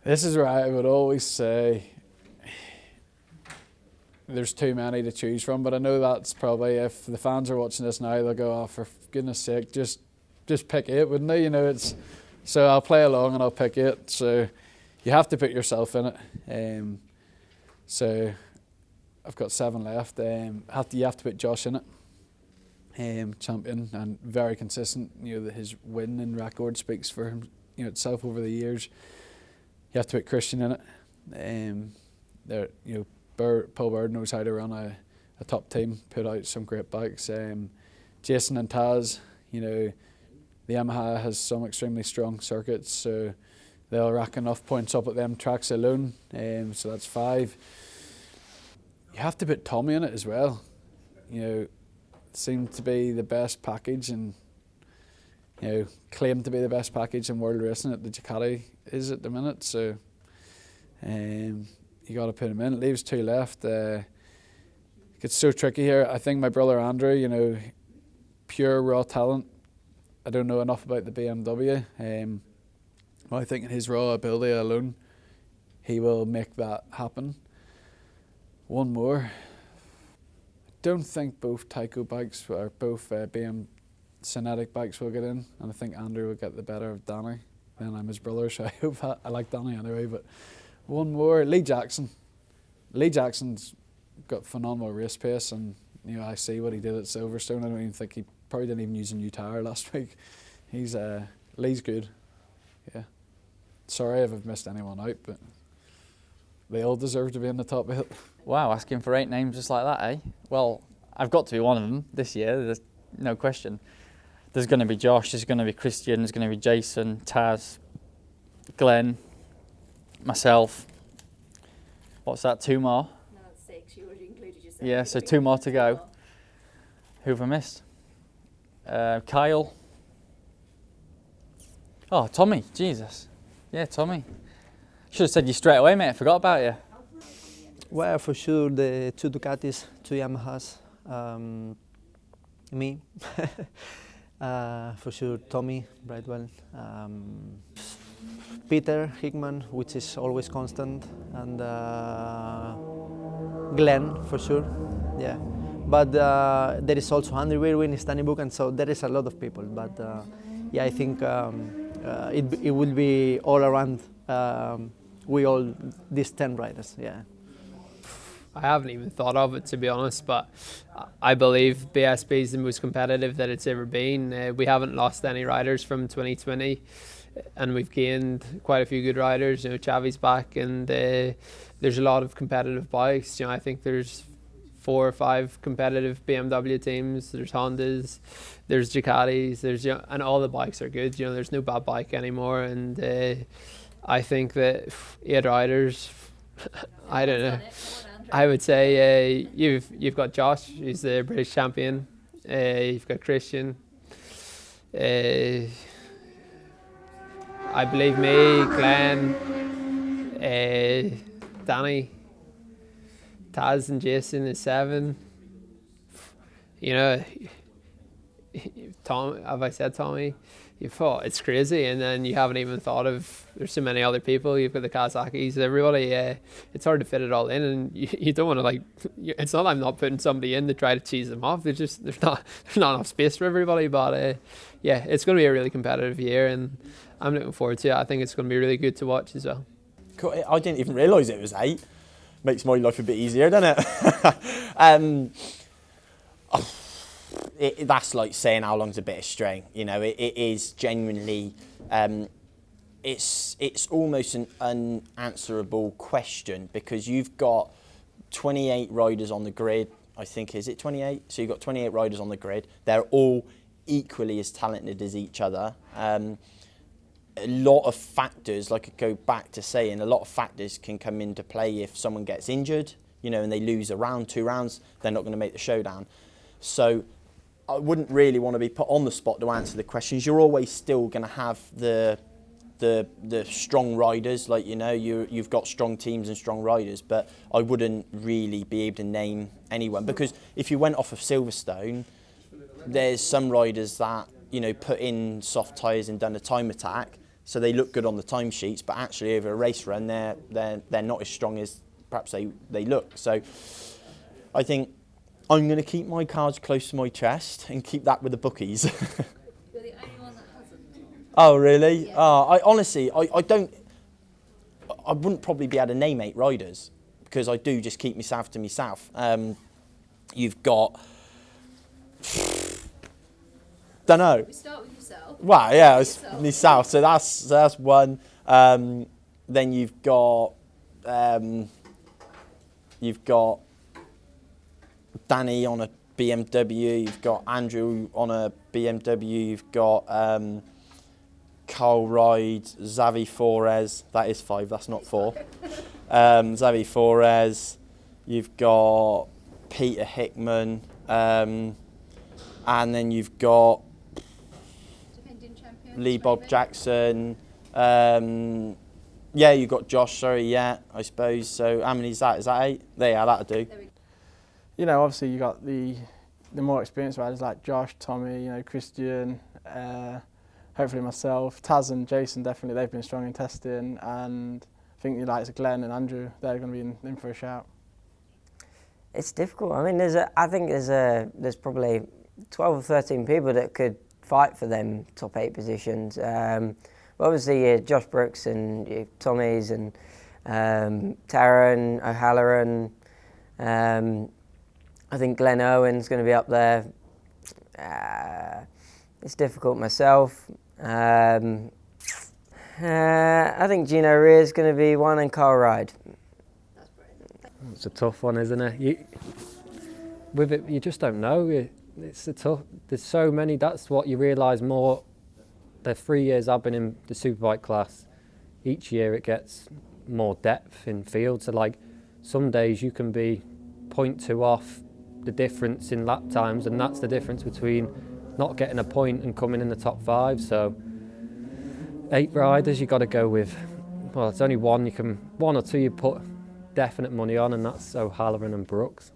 This is where I would always say there's too many to choose from, but I know that's probably, if the fans are watching this now, they'll go, oh, for goodness sake, just pick 8, wouldn't they? You know, so I'll play along and I'll pick 8. So you have to put yourself in it. So I've got 7 left. You have to put Josh in it. Champion and very consistent. You know, his winning record speaks for him, you know, itself over the years. You have to put Christian in it. You know, Paul Bird knows how to run a top team, put out some great bikes. Jason and Taz, you know, the Yamaha has some extremely strong circuits, so they'll rack enough points up at them tracks alone. So that's 5. You have to put Tommy in it as well. You know, it seemed to be the best package, and you know, claimed to be the best package in world racing at the Ducati is at the minute. So you got to put him in. It leaves 2 left. It gets so tricky here. I think my brother Andrew, you know, pure raw talent. I don't know enough about the BMW. I think in his raw ability alone, he will make that happen. One more. I don't think both Tyco bikes or both BM Synetic bikes will get in, and I think Andrew will get the better of Danny. And I'm his brother, so I hope that. I like Danny anyway, but one more. Lee Jackson. Lee Jackson's got phenomenal race pace, and you know, I see what he did at Silverstone. I don't even think he probably didn't even use a new tyre last week. Lee's good. Yeah. Sorry if I've missed anyone out, but they all deserve to be in the top 8. Wow, asking for 8 names just like that, eh? Well, I've got to be one of them this year, there's no question. There's going to be Josh, there's going to be Christian, there's going to be Jason, Taz, Glenn, myself. What's that, 2 more? No, that's 6. You already included yourself. Yeah, so 2 more to go. Who have I missed? Kyle. Oh, Tommy, Jesus. Yeah, Tommy. Should have said you straight away, mate, I forgot about you. Well, for sure, the 2 Ducatis, 2 Yamahas, me, for sure, Tommy Brightwell, Peter Hickman, which is always constant, and Glenn, for sure, yeah. But there is also Andrew Irwin, Stanley Book, and so there is a lot of people. But yeah, I think it will be all around. These 10 riders, yeah. I haven't even thought of it, to be honest, but I believe BSB is the most competitive that it's ever been. We haven't lost any riders from 2020, and we've gained quite a few good riders. You know, Chavi's back, and there's a lot of competitive bikes. You know, I think there's 4 or 5 competitive BMW teams. There's Hondas, there's Ducatis, and all the bikes are good. You know, there's no bad bike anymore, and I think that 8 riders. I don't know. I would say you've got Josh, who's the British champion. You've got Christian. I believe me, Glenn, Danny, Taz, and Jason is 7. You know, Tom. Have I said Tommy? You thought it's crazy, and then you haven't even thought of. There's so many other people. You've got the Kazakhis, everybody. It's hard to fit it all in, and you don't want to like. It's not like I'm not putting somebody in to try to cheese them off. There's not enough space for everybody. But yeah, it's going to be a really competitive year, and I'm looking forward to it. I think it's going to be really good to watch as well. Cool. I didn't even realise it was 8. Makes my life a bit easier, doesn't it? That's like saying how long's a bit of string. You know, it is genuinely, it's almost an unanswerable question, because you've got 28 riders on the grid. I think, is it 28? So you've got 28 riders on the grid. They're all equally as talented as each other. A lot of factors, like I go back to saying, a lot of factors can come into play if someone gets injured, you know, and they lose a round, 2 rounds, they're not going to make the showdown. So I wouldn't really want to be put on the spot to answer the questions. You're always still going to have the strong riders, like, you know, you've got strong teams and strong riders, but I wouldn't really be able to name anyone, because if you went off of Silverstone, there's some riders that, you know, put in soft tyres and done a time attack, so they look good on the timesheets, but actually over a race run, they're not as strong as perhaps they look. So I think I'm going to keep my cards close to my chest and keep that with the bookies. You're the only one that hasn't. Oh, really? Yeah. I honestly, I wouldn't probably be able to name 8 riders because I do just keep myself to myself. You've got, don't know. We start with yourself. Well, yeah, it's Yourself. myself. So that's one. Then you've got Danny on a BMW. You've got Andrew on a BMW. You've got Carl Ride, Xavi Forez. That is 5. That's not 4. Xavi Forez. You've got Peter Hickman, and then you've got Defending champion. Lee Bob maybe? Jackson. Yeah, you've got Josh, sorry, yeah, I suppose. So how many is that? Is that 8? There, yeah, that'll do. There we go. You know, obviously you got the more experienced riders like Josh, Tommy, you know, Christian, hopefully myself, Taz and Jason, definitely they've been strong in testing, and I think the likes of Glenn and Andrew, they're going to be in for a shout. It's difficult. I mean, I think there's probably 12 or 13 people that could fight for them top 8 positions. But obviously, Josh Brooks and Tommy's and Taron, O'Halloran. I think Glenn Owen's going to be up there. It's difficult myself. I think Gino Rear's going to be one, and Carl Ride. That's brilliant. It's a tough one, isn't it? With it, you just don't know. It's a tough. There's so many. That's what you realise more. The 3 years I've been in the superbike class, each year it gets more depth in field. So like some days you can be 0.2 off the difference in lap times, and that's the difference between not getting a point and coming in the top 5. So 8 riders you got to go with. Well, it's only one or two you put definite money on, and that's O'Halloran and Brooks.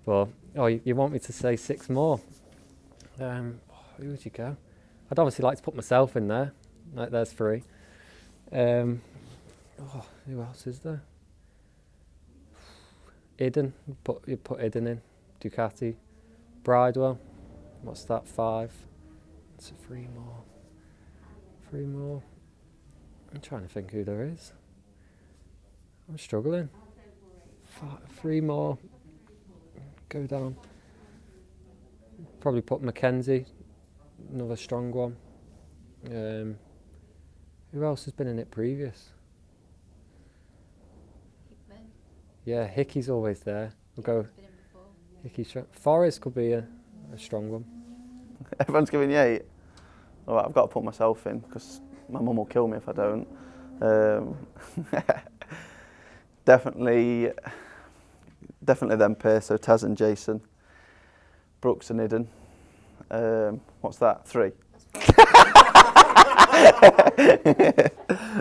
But you want me to say 6 more? Who would you go? I'd obviously like to put myself in there. Like there's 3. Who else is there? Iden. You put Iden in. Ducati. Bridewell. What's that? 5. It's 3 more. 3 more. I'm trying to think who there is. I'm struggling. 3 more. Go down. Probably put Mackenzie. Another strong one. Who else has been in it previous? Hickman. Yeah, Hickey's always there. We'll go Been in before. Hickey's Forrest could be a strong one. Everyone's giving you 8. All right, I've got to put myself in because my mum will kill me if I don't. Definitely them pair, so Taz and Jason, Brooks and Iden. What's that? 3.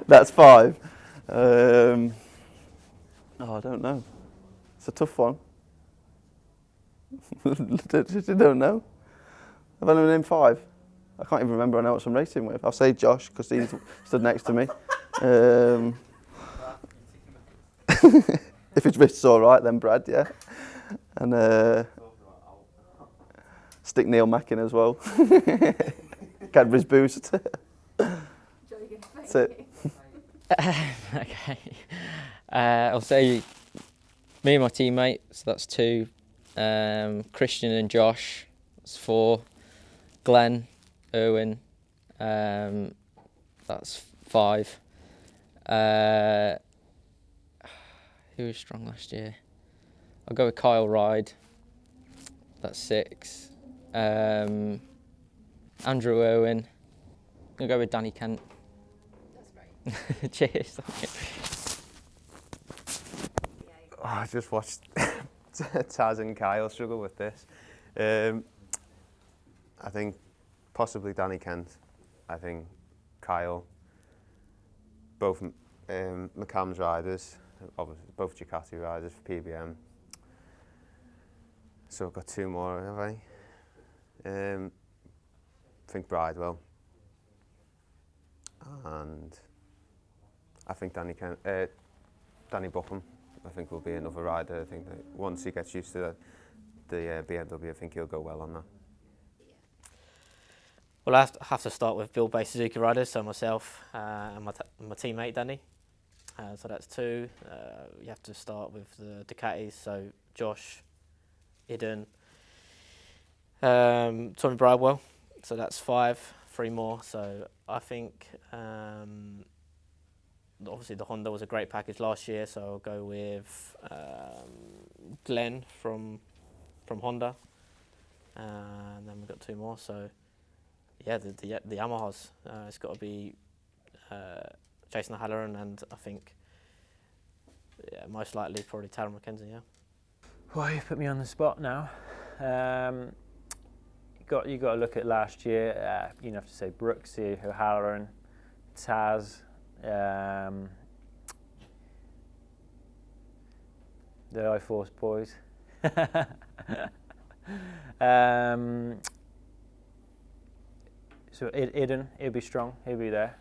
That's 5. I don't know. It's a tough one. You don't know. I've only named 5. I can't even remember anyone else I'm racing with. I'll say Josh because he's stood next to me. If his wrist's all right, then Brad, yeah. And stick Neil Mack in as well. Cadbury's Boost. That's it. Okay. I'll say me and my teammate, so that's 2. Christian and Josh, that's 4. Glenn, Owen, that's 5. Who was strong last year? I'll go with Kyle Ride, that's 6. Andrew Owen, I'll go with Danny Kent. That's great. Cheers. Oh, I just watched Taz and Kyle struggle with this. I think possibly Danny Kent. I think Kyle. Both McCam's riders, obviously both Ducati riders for PBM. So I've got 2 more, have I? I think Bridewell. And I think Danny Buckham, I think, will be another rider. I think that once he gets used to the BMW, I think he'll go well on that. Well, I have to start with build-based Suzuki riders, so myself and my teammate Danny. So that's 2. You have to start with the Ducatis, so Josh, Iden, Tommy Bridewell. So that's 5, 3 more. So I think obviously the Honda was a great package last year, so I'll go with Glenn from Honda, and then we've got 2 more. So yeah, the Yamahas. It's got to be Jason O'Halloran, and I think most likely probably Tara McKenzie. Yeah. Well, you put me on the spot now. You got to look at last year. You have to say Brooksy, O'Halloran, Taz, the iForce boys. So Iden, he'll be strong. He'll be there.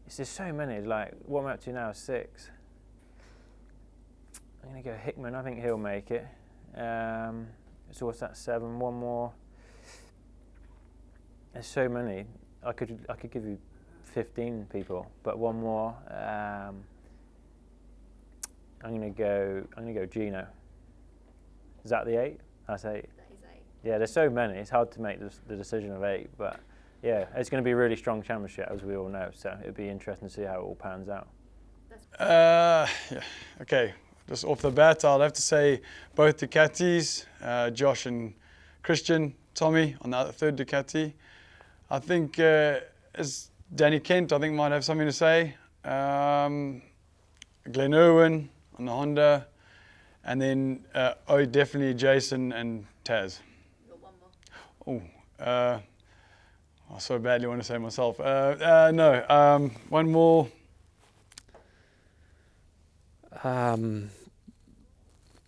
It's just so many. Like what I'm up to now is 6. I'm gonna go Hickman. I think he'll make it. So what's that? 7. 1 more. There's so many. I could give you 15 people, but 1 more. I'm gonna go Gino. Is that the 8? That's 8. That is 8. Yeah, there's so many. It's hard to make the decision of 8, but yeah, it's going to be a really strong championship, as we all know. So it'll be interesting to see how it all pans out. Yeah. Okay. Just off the bat, I'll have to say both Ducatis, Josh and Christian, Tommy on that 3rd Ducati. I think as Danny Kent, I think might have something to say. Glenn Irwin on the Honda, and then definitely Jason and Taz. You've got 1 more. I so badly want to say myself. No, 1 more.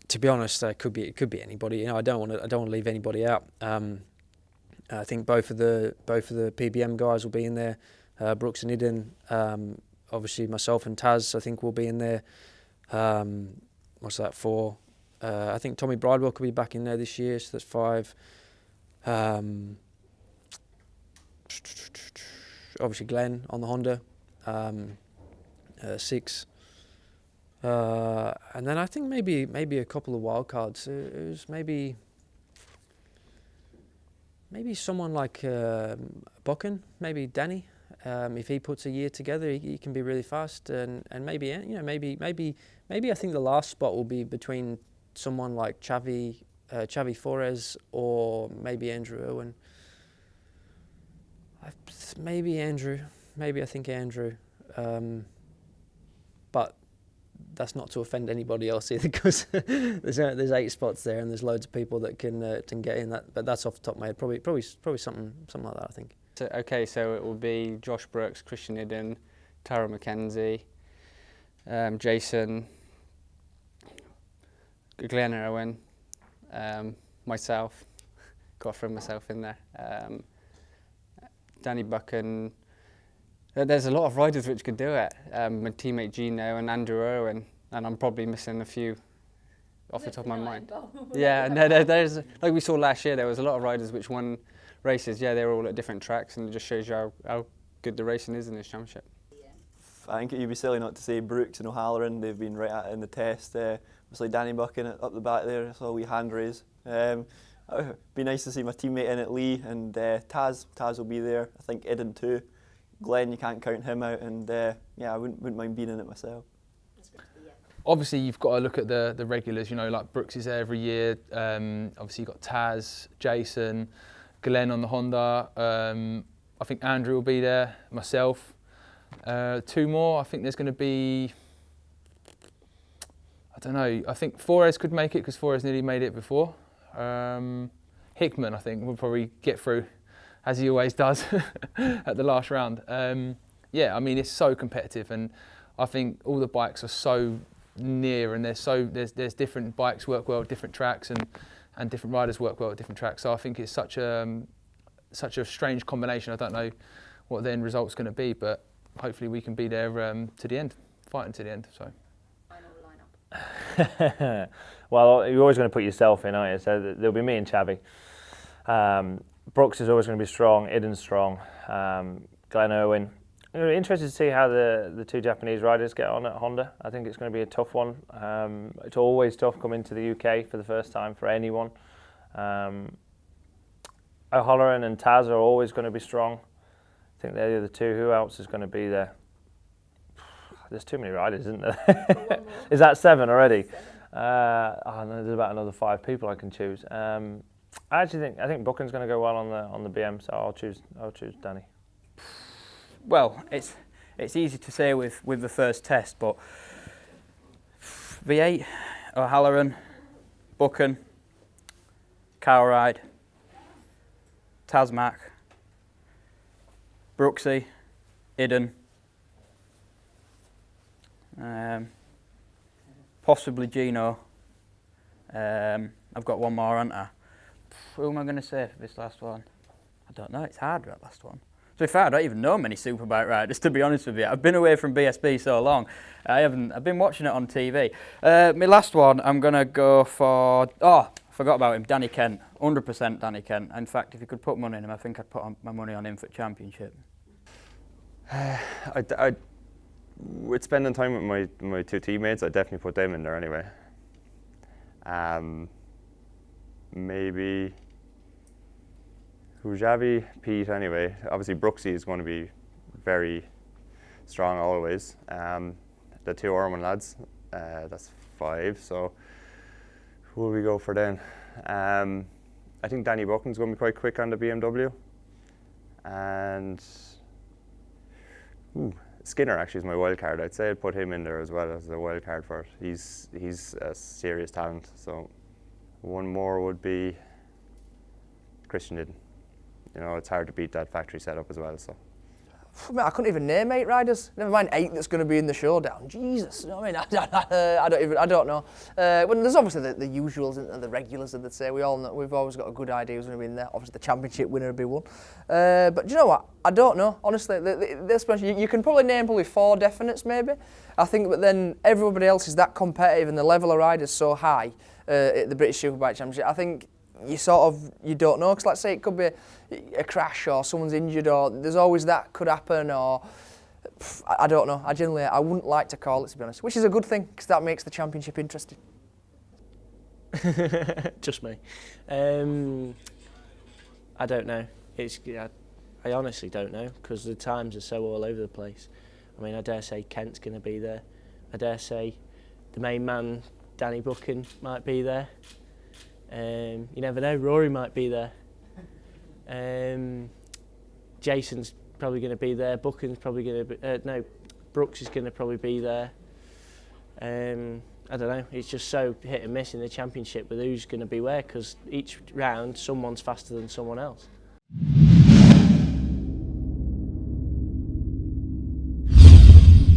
To be honest, it could be anybody. You know, I don't want to leave anybody out. I think both of the PBM guys will be in there. Brooks and Iden, obviously myself and Taz, I think will be in there. What's that, 4? I think Tommy Bridewell could be back in there this year, so that's 5. Obviously Glenn on the Honda, 6. And then I think maybe a couple of wild cards. It was maybe someone like Buchan, maybe Danny. If he puts a year together, he can be really fast. And maybe maybe I think the last spot will be between someone like Xavi Forés or maybe Andrew Owen. Maybe Andrew. Maybe I think Andrew. But that's not to offend anybody else either, because there's 8 spots there and there's loads of people that can get in. But that's off the top of my head. Probably something like that, I think. So it will be Josh Brooks, Christian Iden, Tara McKenzie, Jason, Glenn Irwin, myself. Got to throw myself in there. Danny Buchan. There's a lot of riders which could do it. My teammate Gino and Andrew Irwin, and I'm probably missing a few off the top of my mind. Yeah, there's like we saw last year. There was a lot of riders which won races. Yeah, they were all at different tracks, and it just shows you how good the racing is in this championship. I think you'd be silly not to say Brooks and O'Halloran. They've been right at it in the test. Obviously Danny Buchan up the back there. I saw a wee hand raise. It'd be nice to see my teammate in at Lee, and Taz will be there. I think Iden too. Glenn, you can't count him out, and I wouldn't mind being in it myself. Obviously, you've got to look at the regulars. You know, like Brooks is there every year. Obviously, you've got Taz, Jason, Glenn on the Honda. I think Andrew will be there. Myself. 2 more. I think there's going to be. I don't know. I think Forés could make it because Forés nearly made it before. Hickman, I think, will probably get through, as he always does at the last round. Yeah, I mean, it's so competitive, and I think all the bikes are so near, and there's different bikes work well at different tracks, and and different riders work well at different tracks. So I think it's such a strange combination. I don't know what the end result's going to be, but hopefully we can be there to the end, fighting to the end. So. Well, you're always going to put yourself in, aren't you? So there'll be me and Chavi. Brooks is always going to be strong. Iden's strong. Glenn Irwin. Interested to see how the two Japanese riders get on at Honda. I think it's going to be a tough one. It's always tough coming to the UK for the first time for anyone. O'Halloran and Taz are always going to be strong. I think they're the other two. Who else is going to be there? There's too many riders, isn't there? Is that 7 already? No, there's about another 5 people I can choose. I think Buchan's going to go well on the BM, so I'll choose Danny. Well, it's easy to say with the first test, but V8, O'Halloran, Buchan, Cowride, Tasmac, Brooksy, Iden, possibly Gino. I've got one more, haven't I? Who am I going to say for this last one? I don't know, it's hard, that last one. To be fair, I don't even know many superbike riders, to be honest with you. I've been away from BSB so long, I've been watching it on TV. My last one, I'm going to go for, I forgot about him, Danny Kent, 100% Danny Kent. In fact, if you could put money on him, I think I'd put my money on him for championship. With spending time with my two teammates, I'd definitely put them in there anyway. Maybe Hujavi, Pete anyway. Obviously Brooksy is going to be very strong always. The two Orman lads, that's 5, so who will we go for then? I think Danny Buchan's going to be quite quick on the BMW. And Skinner actually is my wild card. I'd say I'd put him in there as well as a wild card for it. He's a serious talent. So one more would be Christian Iden. You know, it's hard to beat that factory setup as well. So I couldn't even name 8 riders. Never mind 8 that's going to be in the showdown. Jesus, you know what I mean? I don't know. Well, there's obviously the usuals and the regulars, as they say. We all know, we've always got a good idea who's going to be in there. Obviously, the championship winner will be one. But do you know what? I don't know. Honestly, you can probably name 4 definites, maybe. I think, but then everybody else is that competitive, and the level of riders so high at the British Superbike Championship. I think you don't know, because let's say it could be a crash or someone's injured, or there's always that could happen, or I don't know. I wouldn't like to call it, to be honest, which is a good thing, because that makes the championship interesting. Just me. I don't know. I honestly don't know, because the times are so all over the place. I mean, I dare say Kent's going to be there. I dare say the main man, Danny Buchan, might be there. You never know, Rory might be there. Jason's probably going to be there. Buchan's probably going to be... Brooks is going to probably be there. I don't know, it's just so hit and miss in the championship with who's going to be where, because each round someone's faster than someone else.